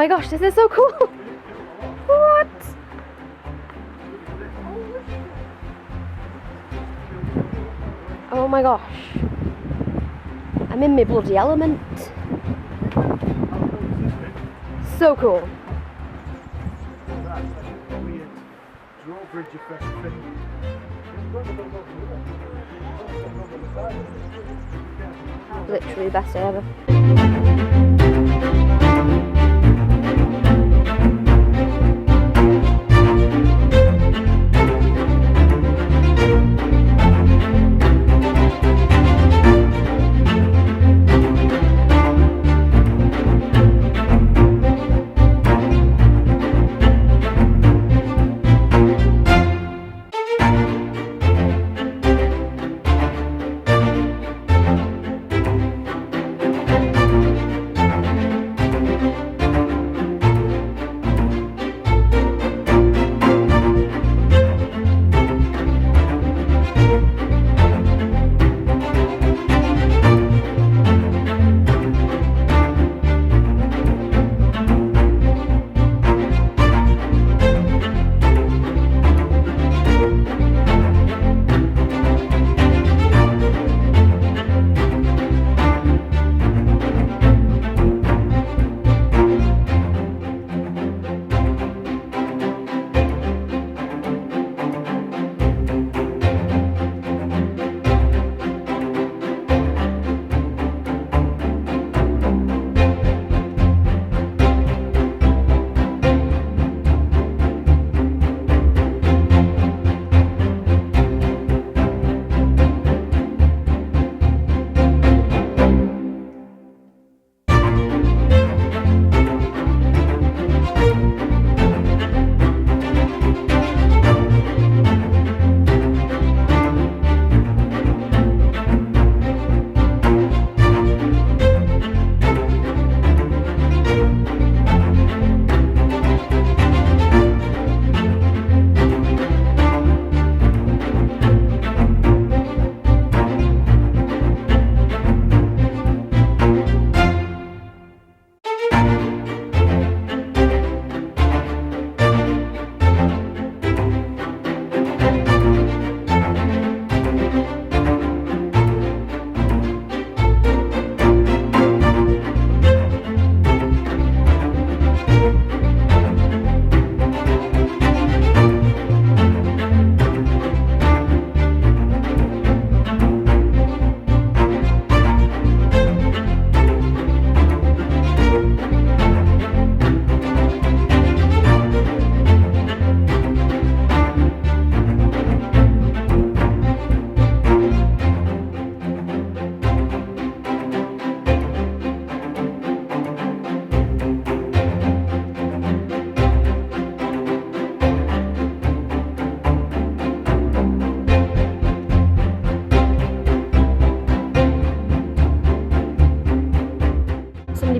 my gosh, this is so cool. What? Oh my gosh. I'm in my bloody element. So cool. Literally the best day ever.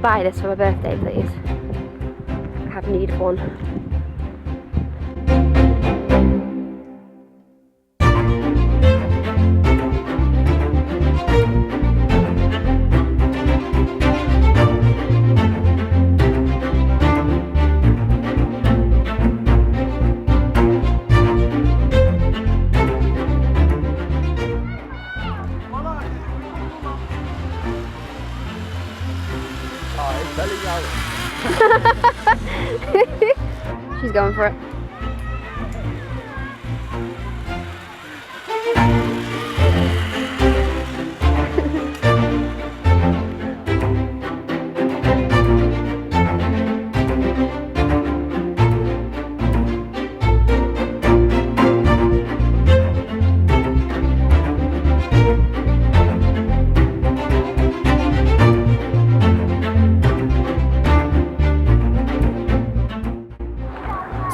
Buy this for my birthday, please. I have need of one. She's going for it.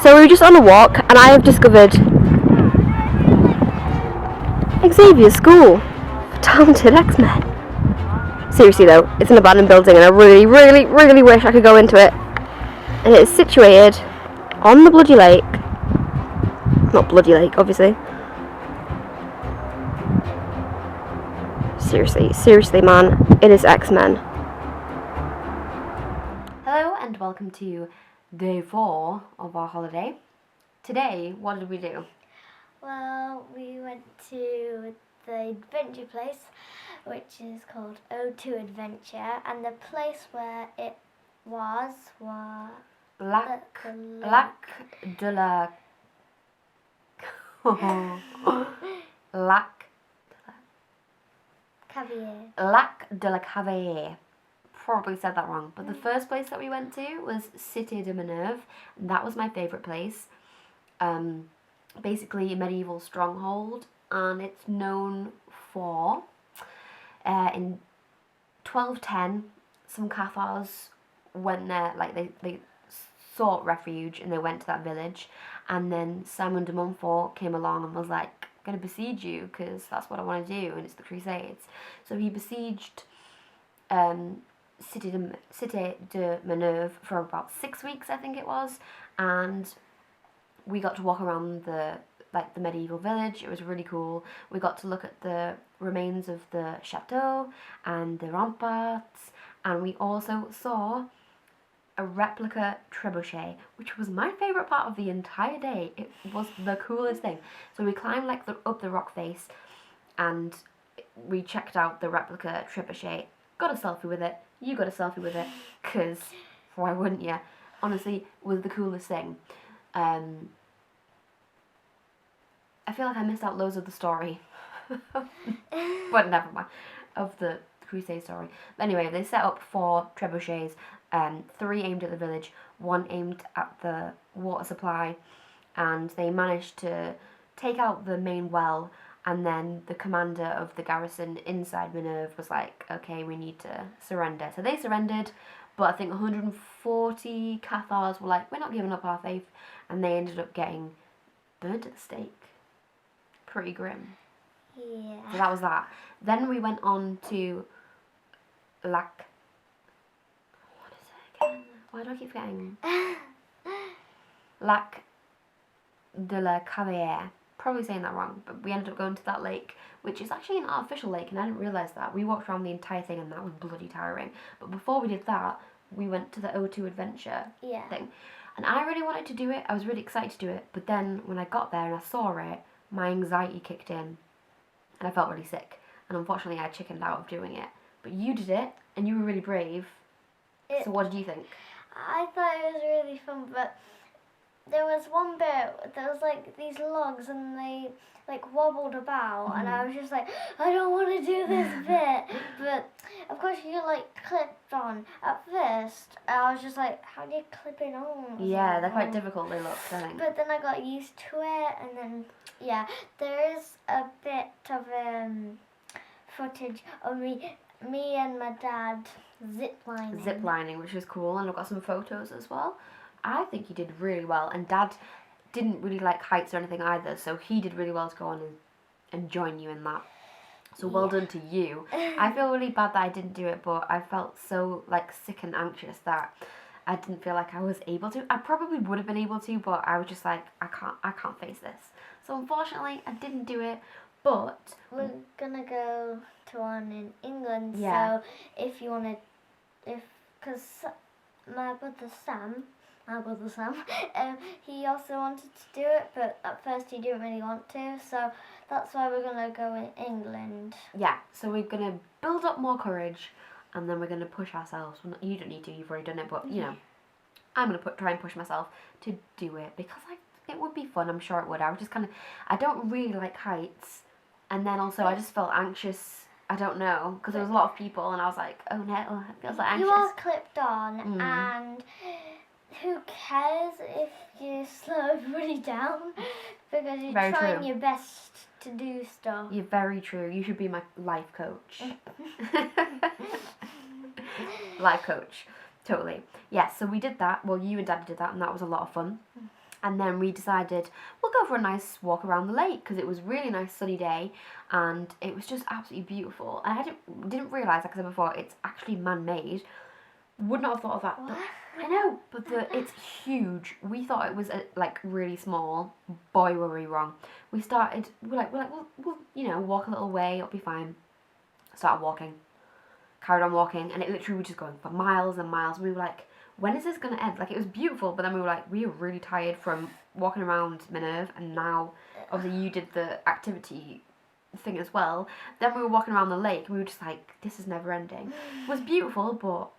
So we were just on a walk and I have discovered Xavier's school for talented X-Men. Seriously though, it's an abandoned building and I really wish I could go into it. And it is situated on the bloody lake. Not bloody lake, obviously. Seriously man, it is X-Men. Hello and welcome to day 4 of our holiday. Today, what did we do? Well, we went to the adventure place, which is called O2 Adventure, and the place where it was Lac de la Cavier. Lac de la Cavaillé. Probably said that wrong, but the first place that we went to was Cité de Minerve, and that was my favourite place. Basically a medieval stronghold, and it's known for in 1210 some Cathars went there, like they sought refuge and they went to that village, and then Simon de Montfort came along and was like, I'm gonna besiege you because that's what I want to do, and it's the Crusades. So he besieged Cité de Minerve for about 6 weeks, I think it was, and we got to walk around the medieval village. It was really cool. We got to look at the remains of the chateau and the ramparts, and we also saw a replica trebuchet, which was my favourite part of the entire day. It was the coolest thing. So we climbed up the rock face, and we checked out the replica trebuchet, got a selfie with it. You got a selfie with it, because why wouldn't you? Honestly, it was the coolest thing. I feel like I missed out loads of the story. But never mind. Of the Crusade story. But anyway, they set up 4 trebuchets. 3 aimed at the village, 1 aimed at the water supply, and they managed to take out the main well, and then the commander of the garrison inside Minerve was like, okay, we need to surrender. So they surrendered, but I think 140 Cathars were like, we're not giving up our faith, and they ended up getting burnt at the stake. Pretty grim. Yeah. So that was that. Then we went on to Lac... What is it again? Why do I keep forgetting? Lac de la Cavaillé. Probably saying that wrong, but we ended up going to that lake, which is actually an artificial lake, and I didn't realise that. We walked around the entire thing, and that was bloody tiring. But before we did that, we went to the O2 Adventure thing. And I really wanted to do it. I was really excited to do it. But then when I got there and I saw it, my anxiety kicked in, and I felt really sick. And unfortunately, I chickened out of doing it. But you did it, and you were really brave. So what did you think? I thought it was really fun, but there was one bit, there was like these logs and they like wobbled about, and I was just like, I don't want to do this bit. But of course you like clipped on. At first I was just like, how do you clip it on? Yeah, they're quite difficult, they look, I think. But then I got used to it, and then yeah, there is a bit of footage of me and my dad ziplining. Ziplining, which is cool, and I've got some photos as well. I think you did really well, and Dad didn't really like heights or anything either, so he did really well to go on and join you in that. So well done to you. I feel really bad that I didn't do it, but I felt so like sick and anxious that I didn't feel like I was able to. I probably would have been able to, but I was just like, I can't face this. So unfortunately, I didn't do it, but we're gonna go to one in England. Yeah. So if you wanna, because my brother Sam, he also wanted to do it, but at first he didn't really want to, so that's why we're going to go in England. Yeah, so we're going to build up more courage, and then we're going to push ourselves. Well, you don't need to, you've already done it, but, you know, I'm going to try and push myself to do it, because it would be fun, I'm sure it would. I was just I don't really like heights, and then also I just felt anxious. I don't know, because there was a lot of people, and I was like, oh no, it feels like anxious. You are clipped on, and who cares if you slow everybody down, because you're trying your best to do stuff. You're very true. You should be my life coach. Life coach. Totally. Yes, so we did that. Well, you and Dad did that, and that was a lot of fun. And then we decided we'll go for a nice walk around the lake, because it was a really nice sunny day, and it was just absolutely beautiful. And I didn't realise, like I said before, it's actually man-made. Would not have thought of that. But I know, but it's huge. We thought it was like really small. Boy, were we wrong. We're like, we'll you know, walk a little way, it'll be fine. Started walking, carried on walking, and it literally was just going for miles and miles. We were like, when is this gonna end? Like, it was beautiful, but then we were like, we were really tired from walking around Minerve, and now obviously you did the activity thing as well. Then we were walking around the lake, and we were just like, this is never ending. It was beautiful, but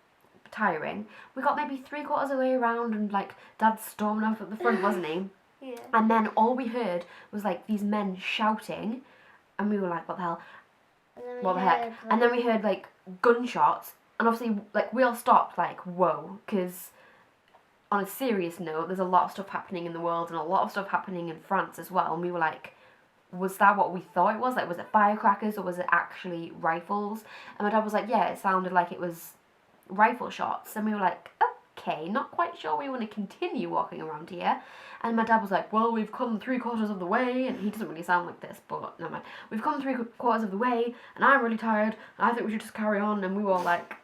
tiring. We got maybe 3/4 of the way around, and like Dad's storming off at the front, wasn't he? Yeah. And then all we heard was like these men shouting, and we were like, what the hell? What the heck? And then we heard like gunshots, and obviously like we all stopped like, whoa, because on a serious note, there's a lot of stuff happening in the world and a lot of stuff happening in France as well, and we were like, was that what we thought it was? Like, was it firecrackers or was it actually rifles? And my dad was like, yeah, it sounded like it was rifle shots. And we were like, okay, not quite sure we want to continue walking around here. And my dad was like, well, we've come 3/4 of the way, and he doesn't really sound like this, but never mind. We've come 3/4 of the way, and I'm really tired, and I think we should just carry on. And we were like,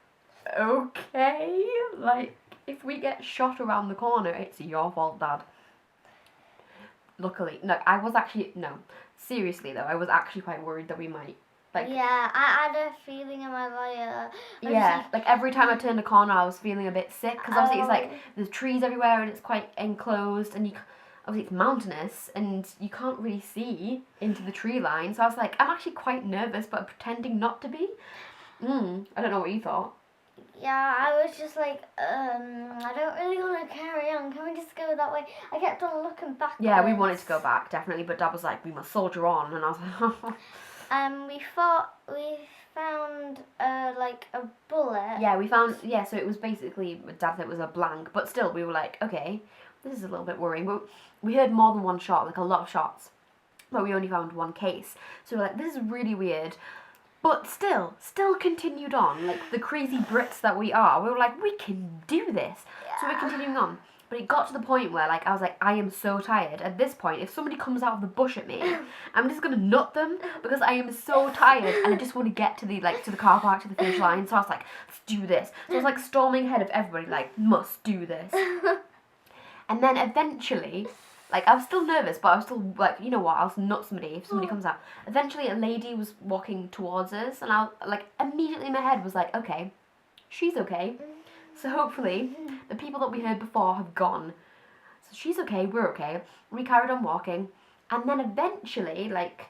okay, like, if we get shot around the corner, it's your fault, Dad. Luckily, no, I was actually, no, seriously though, I was actually quite worried that we might, like... Yeah, I had a feeling in my body. Yeah, like every time I turned a corner, I was feeling a bit sick, because obviously it's like, there's trees everywhere, and it's quite enclosed, and obviously it's mountainous, and you can't really see into the tree line, so I was like, I'm actually quite nervous, but I'm pretending not to be. I don't know what you thought. Yeah, I was just like, I don't really want to carry on. Can we just go that way? I kept on looking back. Yeah, we wanted to go back, definitely, but Dad was like, we must soldier on, and I was like, we found, like, a bullet. yeah, we found, yeah, so it was basically, Dad said it was a blank, but still, we were like, okay, this is a little bit worrying, but we heard more than one shot, like a lot of shots, but we only found one case, so we were like, this is really weird. But still continued on, like the crazy Brits that we are. We were like, we can do this. Yeah. So we're continuing on. But it got to the point where, like, I was like, I am so tired. At this point, if somebody comes out of the bush at me, I'm just going to nut them because I am so tired and I just want to get to the car park, to the finish line. So I was like, let's do this. So I was like storming ahead of everybody, like, must do this. And then eventually... Like, I was still nervous, but I was still, like, you know what, I'll nut somebody if somebody comes out. Eventually, a lady was walking towards us, and I, like, immediately in my head was like, okay, she's okay. So hopefully, the people that we heard before have gone. So she's okay, we're okay. We carried on walking, and then eventually, like...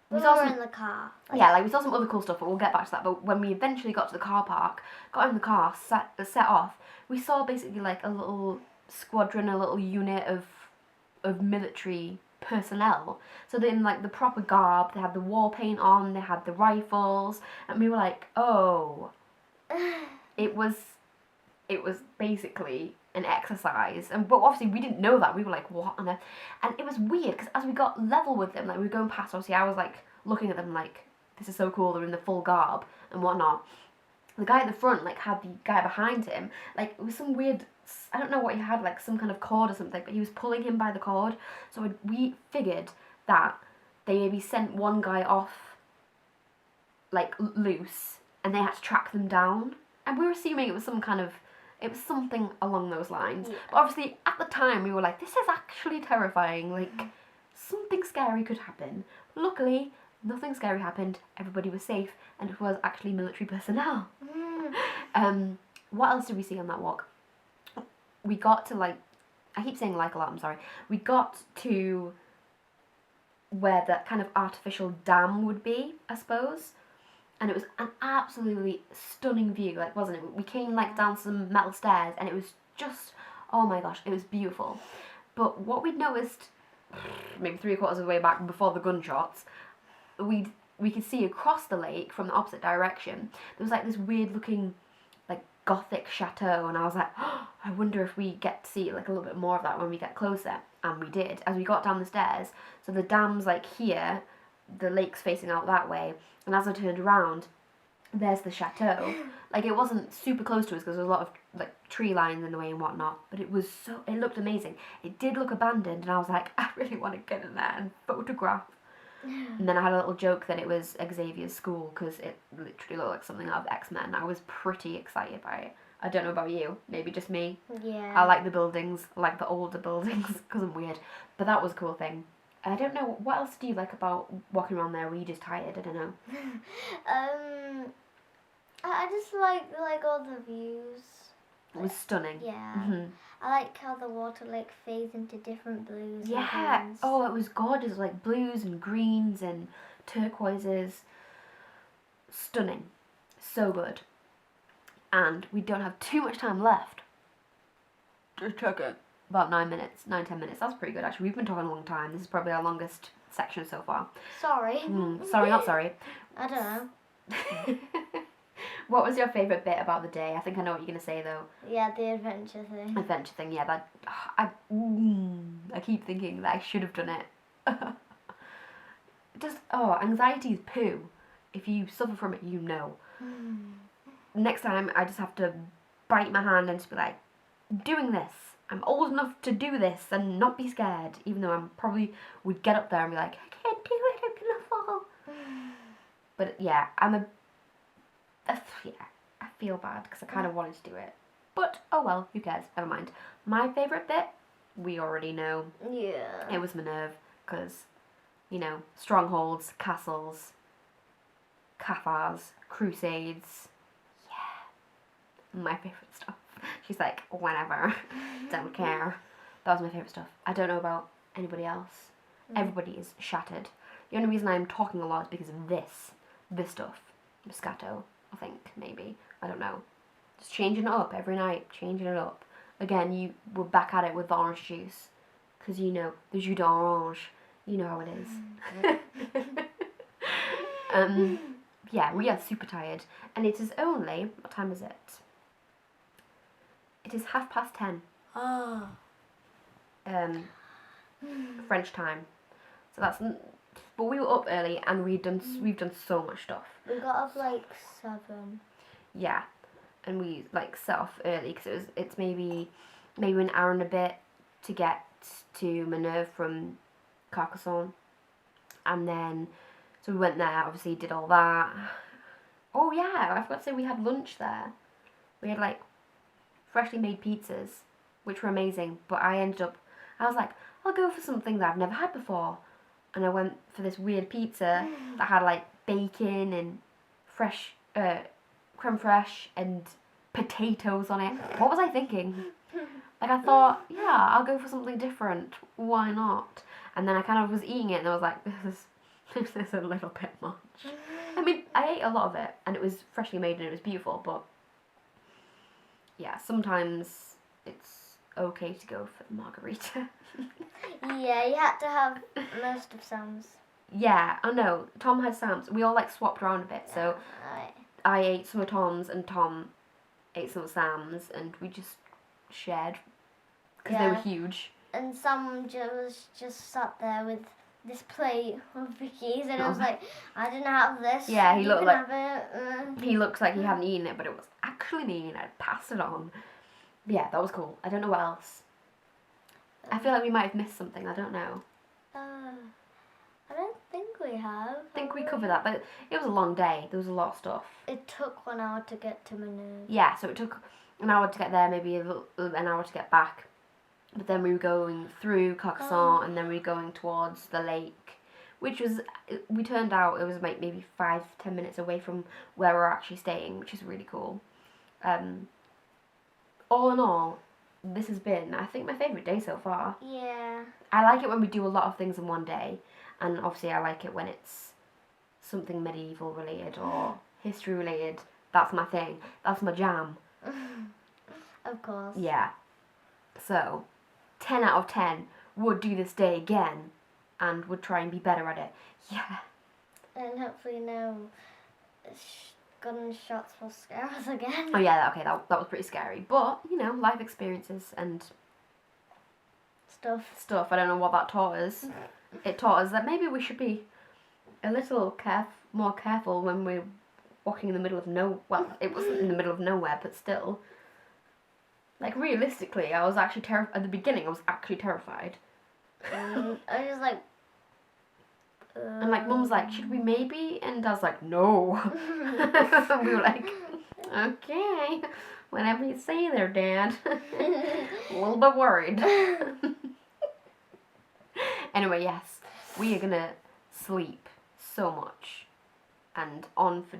We were in the car. Yeah, like, we saw some other cool stuff, but we'll get back to that. But when we eventually got to the car park, got in the car, set off, we saw basically, like, a little squadron, a little unit of military personnel. So they're in like the proper garb, they had the war paint on, they had the rifles, and we were like, oh, it was basically an exercise. And but obviously we didn't know that. We were like, what on earth? And it was weird because as we got level with them, like we were going past, obviously I was like looking at them like, this is so cool, they're in the full garb and whatnot. The guy at the front like had the guy behind him, like it was some weird, I don't know what he had, like some kind of cord or something, but he was pulling him by the cord. So we figured that they maybe sent one guy off, like, loose, and they had to track them down. And we were assuming it was something along those lines. Yeah. But obviously, at the time, we were like, this is actually terrifying. Like, something scary could happen. Luckily, nothing scary happened. Everybody was safe, and it was actually military personnel. What else did we see on that walk? We got to, like, I keep saying like a lot, I'm sorry. We got to where that kind of artificial dam would be, I suppose. And it was an absolutely stunning view, like, wasn't it? We came, like, down some metal stairs, and it was just, oh my gosh, it was beautiful. But what we'd noticed, maybe 3/4 of the way back before the gunshots, we could see across the lake from the opposite direction, there was, like, this weird-looking, like, Gothic chateau, and I was like, oh, I wonder if we get to see, like, a little bit more of that when we get closer. And we did, as we got down the stairs. So the dam's, like, here, the lake's facing out that way, and as I turned around, there's the chateau. Like, it wasn't super close to us because there was a lot of, like, tree lines in the way and whatnot, but it looked amazing. It did look abandoned, and I was like, I really want to get in there and photograph. And then I had a little joke that it was Xavier's school because it literally looked like something out of X-Men. I was pretty excited by it. I don't know about you, maybe just me. Yeah. I like the buildings, I like the older buildings because I'm weird, but that was a cool thing. I don't know, what else do you like about walking around there? Were you just tired? I don't know. I just like all the views. It was stunning. Yeah. Mm-hmm. I like how the water like fades into different blues. Yeah. And greens. Oh, it was gorgeous. Like blues and greens and turquoises. Stunning. So good. And we don't have too much time left. Just check it. About 9 minutes. 10 minutes. That's pretty good actually. We've been talking a long time. This is probably our longest section so far. Sorry. Sorry, not sorry. I don't know. What was your favourite bit about the day? I think I know what you're going to say though. Yeah, the adventure thing. Adventure thing, yeah. That I keep thinking that I should have done it. Just, anxiety is poo. If you suffer from it, you know. Next time, I just have to bite my hand and just be like, doing this. I'm old enough to do this and not be scared. Even though I probably would get up there and be like, I can't do it, I'm gonna fall. But yeah, I feel bad because I kind of wanted to do it. But, oh well, who cares? Never mind. My favourite bit, we already know. Yeah. It was Minerve because, you know, strongholds, castles, cathars, crusades. Yeah. My favourite stuff. She's like, whatever. Don't care. That was my favourite stuff. I don't know about anybody else. Everybody is shattered. The only reason I'm talking a lot is because of this stuff. Moscato, I think, maybe. I don't know. Just changing it up every night. Changing it up. Again, you were back at it with the orange juice. Because you know, the jus d'orange. You know how it is. Yeah, we are super tired. And it is only, what time is it? It is 10:30. Oh. French time. So that's, but we were up early and we've done so much stuff. We got up like 7. Yeah, and we like set off early because it's maybe an hour and a bit to get to Minerve from Carcassonne, and then so we went there. Obviously, did all that. Oh yeah, I forgot to say we had lunch there. We had like freshly made pizzas, which were amazing. But I was like, I'll go for something that I've never had before, and I went for this weird pizza that had like bacon and fresh creme fraiche and potatoes on it. What was I thinking? Like I thought, yeah, I'll go for something different. Why not? And then I kind of was eating it and I was like, this is a little bit much. I mean, I ate a lot of it and it was freshly made and it was beautiful, but yeah, sometimes it's okay to go for the margarita. Yeah, you had to have most of Sam's. Yeah, I know. Tom had Sam's. We all like swapped around a bit, so Right. I ate some of Tom's and Tom ate some of Sam's and we just shared because they were huge. And Sam just sat there with this plate of Vicky's and I was like, I didn't have this. Yeah, he you looked can like have it. he looks like he hadn't eaten it, but it was actually me and I passed it on. Yeah, that was cool. I don't know what else. I feel like we might have missed something. I don't know. I don't think we have. I think we covered that, but it was a long day. There was a lot of stuff. It took 1 hour to get to Minerve. Yeah, so it took an hour to get there, maybe an hour to get back. But then we were going through Carcassonne and then we were going towards the lake, which was, we turned out it was like maybe 5-10 minutes away from where we're actually staying, which is really cool. All in all, this has been, I think, my favourite day so far. Yeah. I like it when we do a lot of things in one day, and obviously I like it when it's something medieval related or history related. That's my thing. That's my jam. Of course. Yeah. So, 10 out of 10 would do this day again and would try and be better at it. Yeah. And hopefully no gunshots will scare us again. Oh yeah, okay, that was pretty scary. But, you know, life experiences and stuff. I don't know what that taught us. It taught us that maybe we should be a little more careful when we're walking in the middle of well, it wasn't in the middle of nowhere, but still. Like, realistically, I was actually at the beginning, I was actually terrified. I was like... And, like, Mum's like, should we maybe? And I was like, no. We were like, okay, whatever you say there, Dad. A little bit worried. Anyway, yes, we are going to sleep so much. And on for...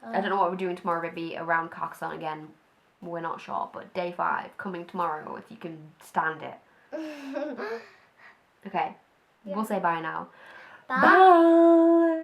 I don't know what we're doing tomorrow, maybe around Carcassonne again. we're not sure, but day 5 coming tomorrow if you can stand it. Okay, Yeah. we'll say bye now. Bye. Bye.